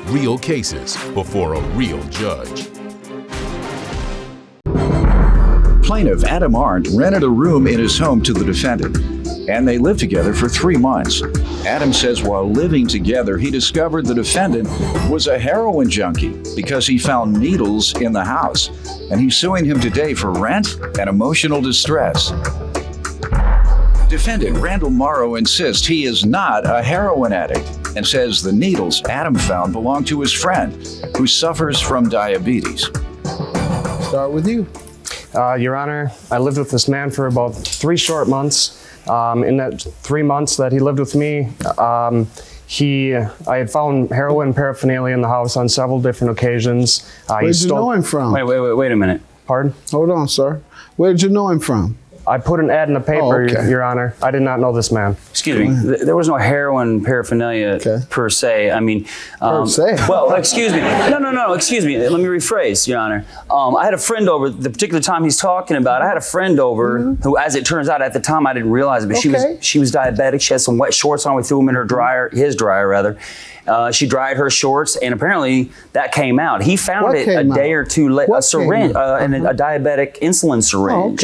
real cases before a real judge. Plaintiff Adam Arndt rented a room in his home to the defendant, and they lived together for 3 months. Adam says while living together, he discovered the defendant was a heroin junkie because he found needles in the house, and he's suing him today for rent and emotional distress. Defendant Randall Morrow insists he is not a heroin addict and says the needles Adam found belong to his friend who suffers from diabetes. Start with you. Your Honor, I lived with this man for about 3 short months. In that 3 months that he lived with me, I had found heroin paraphernalia in the house on several different occasions. Where did you know him from? Wait a minute. Pardon? Hold on, sir. Where did you know him from? I put an ad in the paper, Your Honor. I did not know this man. Excuse me. There was no heroin paraphernalia per se. I mean, per se? Well, excuse me. No. Excuse me. Let me rephrase, Your Honor. I had a friend over the particular time he's talking about. I had a friend over who, as it turns out, at the time I didn't realize it, but she was diabetic. She had some wet shorts on. We threw them in her dryer, his dryer rather. She dried her shorts, and apparently that came out. He found it a day or two later, a syringe, and a diabetic insulin syringe.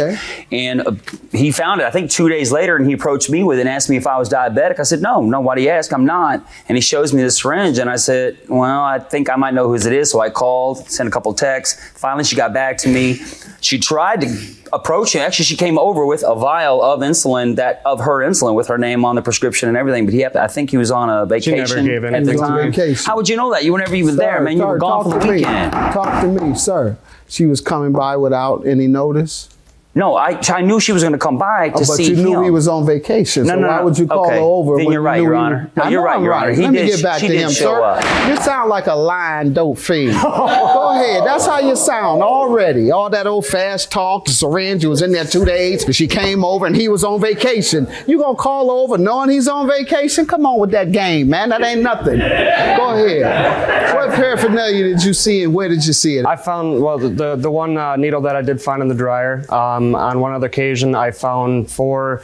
And he found it, I think, 2 days later, and he approached me with it and asked me if I was diabetic. I said, no, why do you ask? I'm not. And he shows me the syringe, and I said, well, I think I might know whose it is. So I called, sent a couple texts. Finally, she got back to me. She tried to approach him. Actually, she came over with a vial of insulin, of her insulin, with her name on the prescription and everything. But I think he was on a vacation. She never gave at the time. How would you know that? You were never even there, man. You were gone for the weekend. Talk to me, sir. She was coming by without any notice? No, I knew she was going to come by to see him. But you knew he was on vacation, so why would you call her over? Then you're right, Your Honor. No, you're right, Your Honor. Let me get back to him, sir. You sound like a lying dope fiend. Go ahead. That's how you sound already. All that old fast talk, the syringe, was in there 2 days. She came over and he was on vacation. You going to call over knowing he's on vacation? Come on with that game, man. That ain't nothing. Go ahead. What paraphernalia did you see and where did you see it? I found, well, the one needle that I did find in the dryer. On one other occasion, I found 4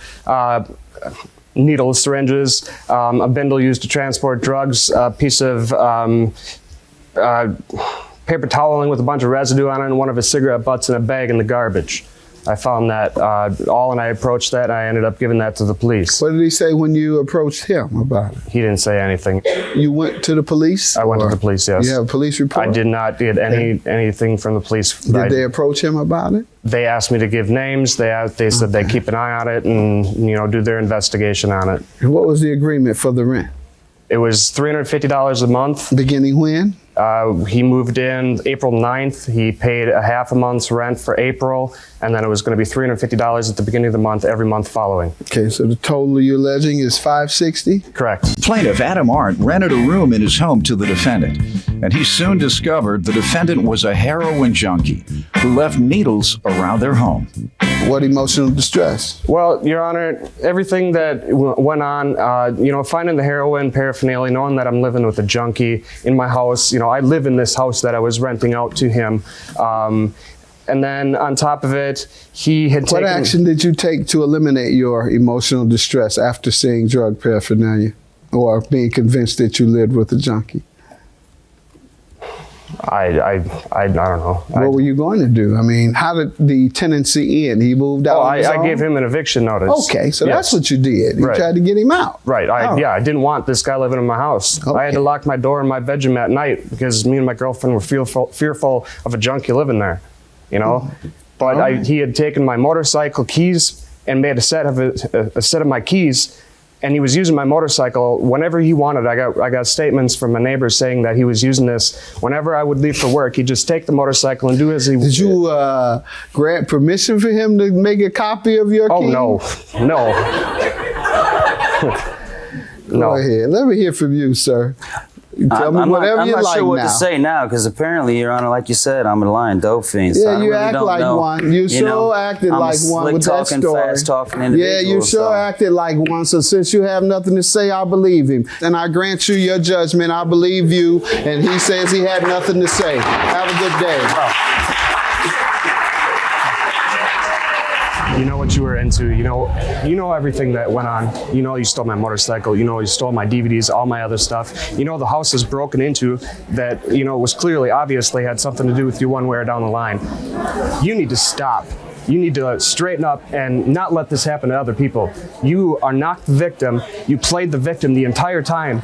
needles, syringes, a bindle used to transport drugs, a piece of paper toweling with a bunch of residue on it, and one of his cigarette butts in a bag in the garbage. I found that all, and I approached that, and I ended up giving that to the police. What did he say when you approached him about it? He didn't say anything. You went to the police? I went to the police, yes. You have a police report? I did not get anything from the police. Did they approach him about it? They asked me to give names. They said they'd keep an eye on it and do their investigation on it. And what was the agreement for the rent? It was $350 a month. Beginning when? He moved in April 9th. He paid a half a month's rent for April, and then it was going to be $350 at the beginning of the month, every month following. Okay, so the total you're alleging is $560? Correct. Plaintiff Adam Arndt rented a room in his home to the defendant, and he soon discovered the defendant was a heroin junkie who left needles around their home. What emotional distress? Well, Your Honor, everything that went on, finding the heroin paraphernalia, knowing that I'm living with a junkie in my house, I live in this house that I was renting out to him. And then on top of it, he had taken... What action did you take to eliminate your emotional distress after seeing drug paraphernalia or being convinced that you lived with a junkie? I don't know. What were you going to do? I mean, how did the tenancy end? He moved out on his own? I gave him an eviction notice. Okay, so that's what you did. You tried to get him out. Right. I didn't want this guy living in my house. Okay. I had to lock my door in my bedroom at night because me and my girlfriend were fearful of a junkie living there, But he had taken my motorcycle keys and made a set of my keys. And he was using my motorcycle whenever he wanted. I got statements from my neighbors saying that he was using this whenever I would leave for work. He'd just take the motorcycle and do as he would. Did you grant permission for him to make a copy of your key? Oh, no. Go ahead. Let me hear from you, sir. Tell me whatever you like now. I'm not sure what to say now because apparently, Your Honor, like you said, I'm a lying dope fiend. Yeah, you act like one. You sure acted like one with that story. Fast talking individual. Yeah, you sure acted like one. So since you have nothing to say, I believe him. And I grant you your judgment. I believe you. And he says he had nothing to say. Have a good day. You know what you were into. You know everything that went on. You know you stole my motorcycle. You know you stole my DVDs, all my other stuff. You know the house is broken into that, was clearly, obviously had something to do with you one way or down the line. You need to stop. You need to straighten up and not let this happen to other people. You are not the victim. You played the victim the entire time.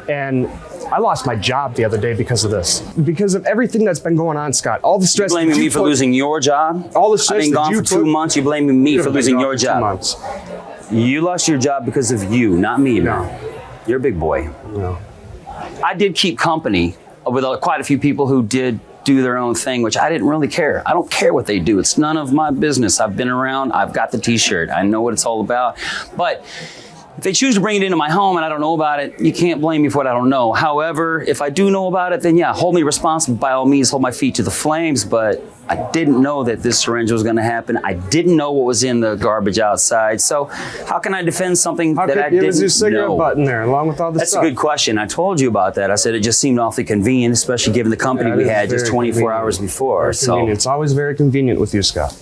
And I lost my job the other day because of this. Because of everything that's been going on, Scott. All the stress. You're blaming me for losing your job? All the stress. I've been gone for 2 months. You're blaming me for losing your job. 2 months. You lost your job because of you, not me, man. No. You're a big boy. No. I did keep company with quite a few people who did do their own thing, which I didn't really care. I don't care what they do. It's none of my business. I've been around. I've got the t-shirt. I know what it's all about. But if they choose to bring it into my home and I don't know about it, you can't blame me for what I don't know. However, if I do know about it, then yeah, hold me responsible. By all means, hold my feet to the flames. But I didn't know that this syringe was going to happen. I didn't know what was in the garbage outside. So how can I defend something that I didn't know? There was your cigarette butt in there, along with all the stuff. That's a good question. I told you about that. I said it just seemed awfully convenient, especially given the company we had just 24 hours before. So it's always very convenient with you, Scott.